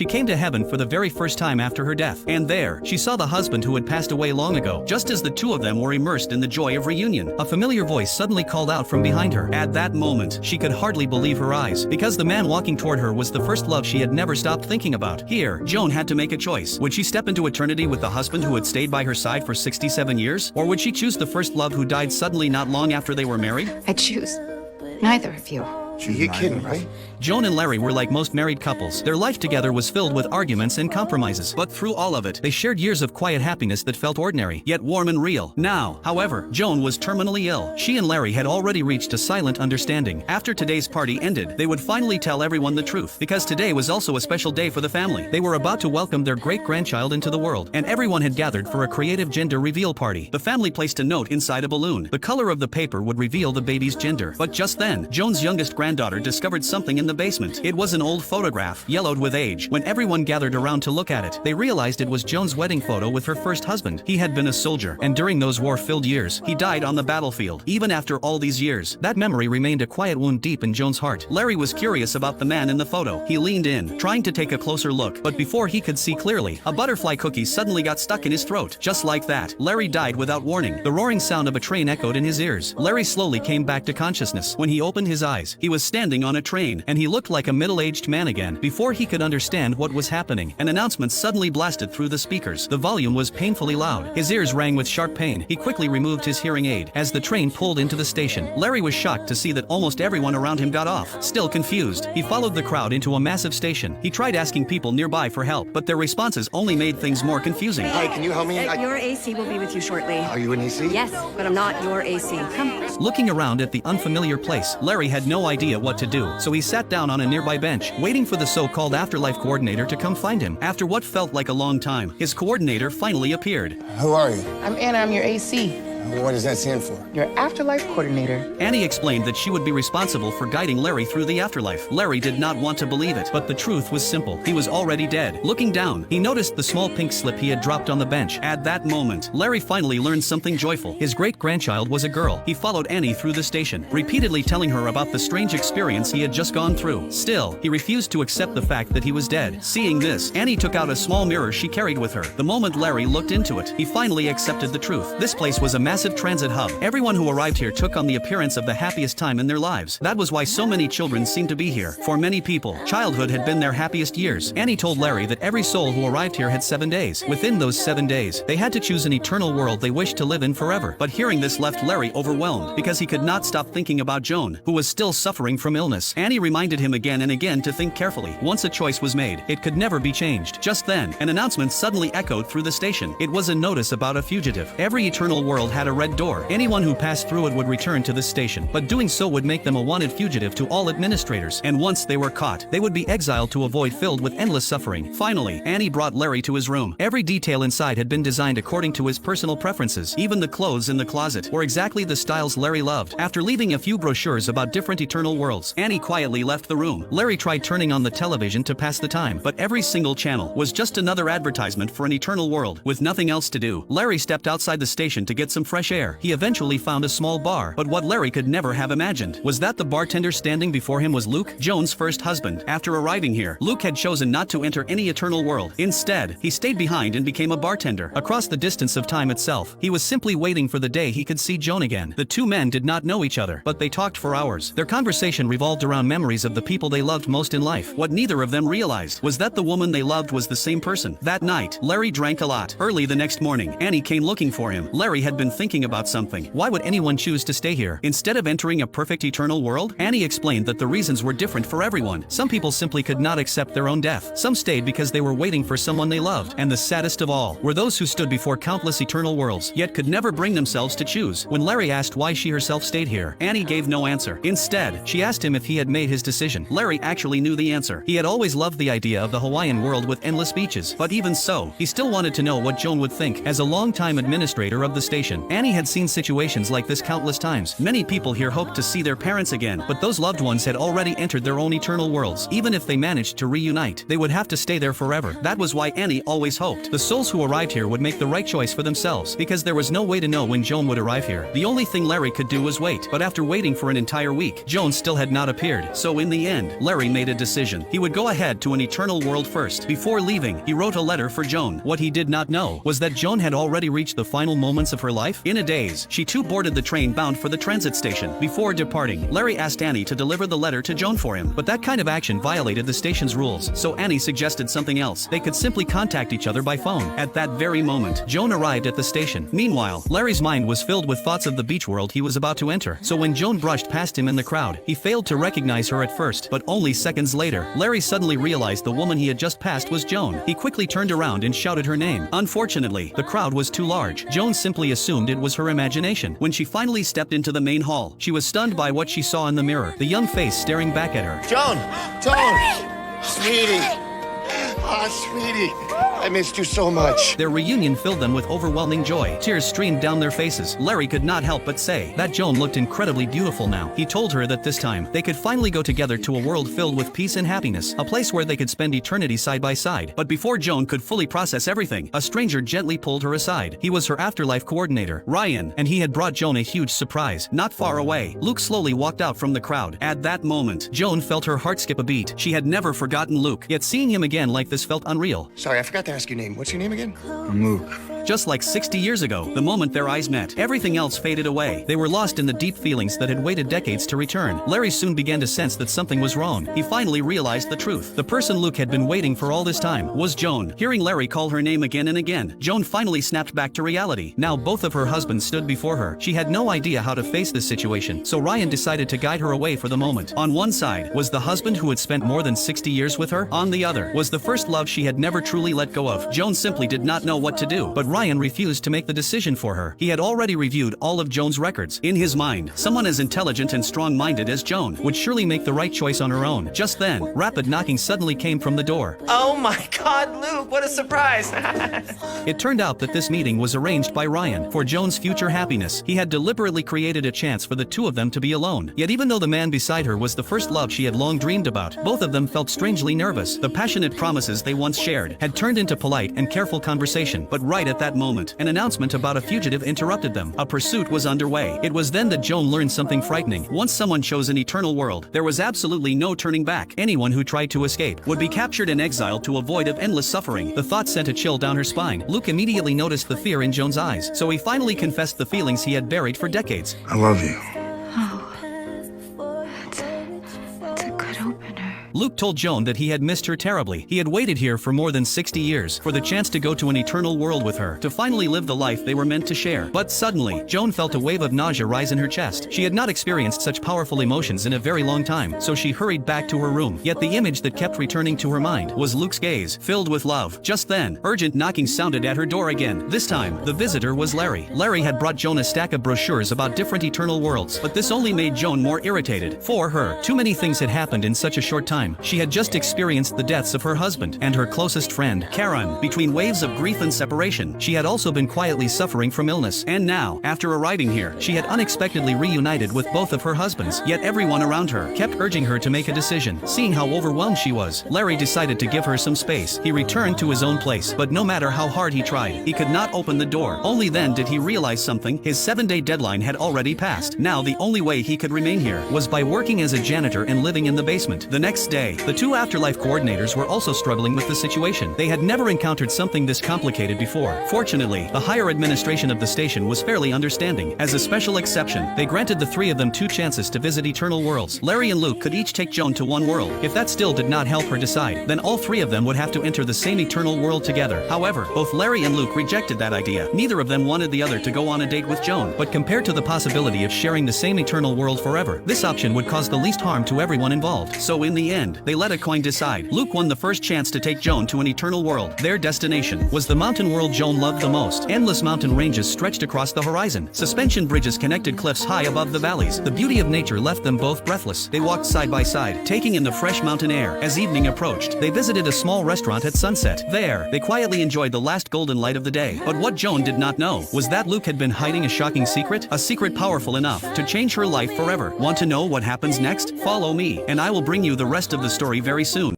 She came to heaven for the very first time after her death, and there, she saw the husband who had passed away long ago. Just as the two of them were immersed in the joy of reunion, a familiar voice suddenly called out from behind her. At that moment, she could hardly believe her eyes, because the man walking toward her was the first love she had never stopped thinking about. Here, Joan had to make a choice. Would she step into eternity with the husband who had stayed by her side for 67 years? Or would she choose the first love who died suddenly not long after they were married? I choose neither of you. You're kidding, right? Joan and Larry were like most married couples. Their life together was filled with arguments and compromises. But through all of it, they shared years of quiet happiness that felt ordinary, yet warm and real. Now, however, Joan was terminally ill. She and Larry had already reached a silent understanding. After today's party ended, they would finally tell everyone the truth, because today was also a special day for the family. They were about to welcome their great-grandchild into the world, and everyone had gathered for a creative gender reveal party. The family placed a note inside a balloon. The color of the paper would reveal the baby's gender. But just then, Joan's youngest granddaughter discovered something in the basement. It was an old photograph, yellowed with age. When everyone gathered around to look at it, they realized it was Joan's wedding photo with her first husband. He had been a soldier, and during those war-filled years, he died on the battlefield. Even after all these years, that memory remained a quiet wound deep in Joan's heart. Larry was curious about the man in the photo. He leaned in, trying to take a closer look, but before he could see clearly, a butterfly cookie suddenly got stuck in his throat. Just like that, Larry died without warning. The roaring sound of a train echoed in his ears. Larry slowly came back to consciousness. When he opened his eyes, he was standing on a train, and he looked like a middle-aged man again. Before he could understand what was happening, an announcement suddenly blasted through the speakers. The volume was painfully loud. His ears rang with sharp pain. He quickly removed his hearing aid. As the train pulled into the station, Larry was shocked to see that almost everyone around him got off. Still confused, he followed the crowd into a massive station. He tried asking people nearby for help, but their responses only made things more confusing. Hi, can you help me? Your AC will be with you shortly. Are you an AC? Yes, but I'm not your AC. Come. Looking around at the unfamiliar place, Larry had no idea what to do, so he sat down on a nearby bench, waiting for the so-called afterlife coordinator to come find him. After what felt like a long time, his coordinator finally appeared. Who are you? I'm Anna, I'm your AC, What does that stand for? your afterlife coordinator. Annie explained that she would be responsible for guiding Larry through the afterlife. Larry did not want to believe it, but the truth was simple. He was already dead. Looking down, he noticed the small pink slip he had dropped on the bench. At that moment, Larry finally learned something joyful. His great-grandchild was a girl. He followed Annie through the station, repeatedly telling her about the strange experience he had just gone through. Still, he refused to accept the fact that he was dead. Seeing this, Annie took out a small mirror she carried with her. The moment Larry looked into it, he finally accepted the truth. This place was a massive transit hub. Everyone who arrived here took on the appearance of the happiest time in their lives. That was why so many children seemed to be here. For many people, childhood had been their happiest years. Annie told Larry that every soul who arrived here had 7 days. Within those 7 days, they had to choose an eternal world they wished to live in forever. But hearing this left Larry overwhelmed, because he could not stop thinking about Joan, who was still suffering from illness. Annie reminded him again and again to think carefully. Once a choice was made, it could never be changed. Just then, an announcement suddenly echoed through the station. It was a notice about a fugitive. Every eternal world had a red door. Anyone who passed through it would return to this station, but doing so would make them a wanted fugitive to all administrators. And once they were caught, they would be exiled to a void filled with endless suffering. Finally, Annie brought Larry to his room. Every detail inside had been designed according to his personal preferences. Even the clothes in the closet were exactly the styles Larry loved. After leaving a few brochures about different eternal worlds, Annie quietly left the room. Larry tried turning on the television to pass the time, but every single channel was just another advertisement for an eternal world. With nothing else to do, Larry stepped outside the station to get some fresh air. He eventually found a small bar, but what Larry could never have imagined was that the bartender standing before him was Luke, Joan's first husband. After arriving here, Luke had chosen not to enter any eternal world. Instead, he stayed behind and became a bartender. Across the distance of time itself, he was simply waiting for the day he could see Joan again. The two men did not know each other, but they talked for hours. Their conversation revolved around memories of the people they loved most in life. What neither of them realized was that the woman they loved was the same person. That night, Larry drank a lot. Early the next morning, Annie came looking for him. Larry had been thinking about something. Why would anyone choose to stay here instead of entering a perfect eternal world? Annie explained that the reasons were different for everyone. Some people simply could not accept their own death. Some stayed because they were waiting for someone they loved. And the saddest of all were those who stood before countless eternal worlds, yet could never bring themselves to choose. When Larry asked why she herself stayed here, Annie gave no answer. Instead, she asked him if he had made his decision. Larry actually knew the answer. He had always loved the idea of the Hawaiian world with endless beaches, but even so, he still wanted to know what Joan would think. As a longtime administrator of the station, Annie had seen situations like this countless times. Many people here hoped to see their parents again, but those loved ones had already entered their own eternal worlds. Even if they managed to reunite, they would have to stay there forever. That was why Annie always hoped the souls who arrived here would make the right choice for themselves, because there was no way to know when Joan would arrive here. The only thing Larry could do was wait, but after waiting for an entire week, Joan still had not appeared. So in the end, Larry made a decision. He would go ahead to an eternal world first. Before leaving, he wrote a letter for Joan. What he did not know was that Joan had already reached the final moments of her life. In a daze, she too boarded the train bound for the transit station. Before departing, Larry asked Annie to deliver the letter to Joan for him, but that kind of action violated the station's rules, so Annie suggested something else. They could simply contact each other by phone. At that very moment, Joan arrived at the station. Meanwhile, Larry's mind was filled with thoughts of the beach world he was about to enter, so when Joan brushed past him in the crowd, he failed to recognize her at first, but only seconds later, Larry suddenly realized the woman he had just passed was Joan. He quickly turned around and shouted her name. Unfortunately, the crowd was too large. Joan simply assumed it was her imagination. When she finally stepped into the main hall, she was stunned by what she saw in the mirror, the young face staring back at her. Joan! Joan! Sweetie! Ah, sweetie. I missed you so much. Their reunion filled them with overwhelming joy. Tears streamed down their faces. Larry could not help but say that Joan looked incredibly beautiful now. He told her that this time, they could finally go together to a world filled with peace and happiness, a place where they could spend eternity side by side. But before Joan could fully process everything, a stranger gently pulled her aside. He was her afterlife coordinator, Ryan, and he had brought Joan a huge surprise. Not far away, Luke slowly walked out from the crowd. At that moment, Joan felt her heart skip a beat. She had never forgotten Luke, yet seeing him again like this felt unreal. Sorry, I forgot to ask your name. What's your name again? I'm Luke. Just like 60 years ago, the moment their eyes met, everything else faded away. They were lost in the deep feelings that had waited decades to return. Larry soon began to sense that something was wrong. He finally realized the truth. The person Luke had been waiting for all this time was Joan. Hearing Larry call her name again and again, Joan finally snapped back to reality. Now both of her husbands stood before her. She had no idea how to face this situation, so Ryan decided to guide her away for the moment. On one side was the husband who had spent more than 60 years with her. On the other was the first love she had never truly let go of. Joan simply did not know what to do, but Ryan refused to make the decision for her. He had already reviewed all of Joan's records. In his mind, someone as intelligent and strong-minded as Joan would surely make the right choice on her own. Just then, rapid knocking suddenly came from the door. Oh my God, Luke, what a surprise! It turned out that this meeting was arranged by Ryan for Joan's future happiness. He had deliberately created a chance for the two of them to be alone. Yet even though the man beside her was the first love she had long dreamed about, both of them felt strangely nervous. The passionate promises they once shared had turned into polite and careful conversation, but right at that moment, an announcement about a fugitive interrupted them. A pursuit was underway. It was then that Joan learned something frightening. Once someone chose an eternal world, there was absolutely no turning back. Anyone who tried to escape would be captured and exiled to a void of endless suffering. The thought sent a chill down her spine. Luke immediately noticed the fear in Joan's eyes, so he finally confessed the feelings he had buried for decades. I love you. That's a good opener. Luke told Joan that he had missed her terribly. He had waited here for more than 60 years for the chance to go to an eternal world with her, to finally live the life they were meant to share. But suddenly, Joan felt a wave of nausea rise in her chest. She had not experienced such powerful emotions in a very long time, so she hurried back to her room. Yet the image that kept returning to her mind was Luke's gaze, filled with love. Just then, urgent knocking sounded at her door again. This time, the visitor was Larry. Larry had brought Joan a stack of brochures about different eternal worlds, but this only made Joan more irritated. For her, too many things had happened in such a short time. She had just experienced the deaths of her husband and her closest friend, Karen. Between waves of grief and separation, she had also been quietly suffering from illness. And now, after arriving here, she had unexpectedly reunited with both of her husbands. Yet everyone around her kept urging her to make a decision. Seeing how overwhelmed she was, Larry decided to give her some space. He returned to his own place, but no matter how hard he tried, he could not open the door. Only then did he realize something. His 7-day deadline had already passed. Now the only way he could remain here was by working as a janitor and living in the basement. The next day, the two afterlife coordinators were also struggling with the situation. They had never encountered something this complicated before. Fortunately, the higher administration of the station was fairly understanding. As a special exception, they granted the three of them 2 chances to visit eternal worlds. Larry and Luke could each take Joan to one world. If that still did not help her decide, then all 3 of them would have to enter the same eternal world together. However, both Larry and Luke rejected that idea. Neither of them wanted the other to go on a date with Joan, but compared to the possibility of sharing the same eternal world forever, this option would cause the least harm to everyone involved. So in the end, friend. They let a coin decide. Luke won the first chance to take Joan to an eternal world. Their destination was the mountain world Joan loved the most. Endless mountain ranges stretched across the horizon. Suspension bridges connected cliffs high above the valleys. The beauty of nature left them both breathless. They walked side by side, taking in the fresh mountain air. As evening approached, they visited a small restaurant at sunset. There, they quietly enjoyed the last golden light of the day. But what Joan did not know was that Luke had been hiding a shocking secret, a secret powerful enough to change her life forever. Want to know what happens next? Follow me, and I will bring you the rest of the story very soon.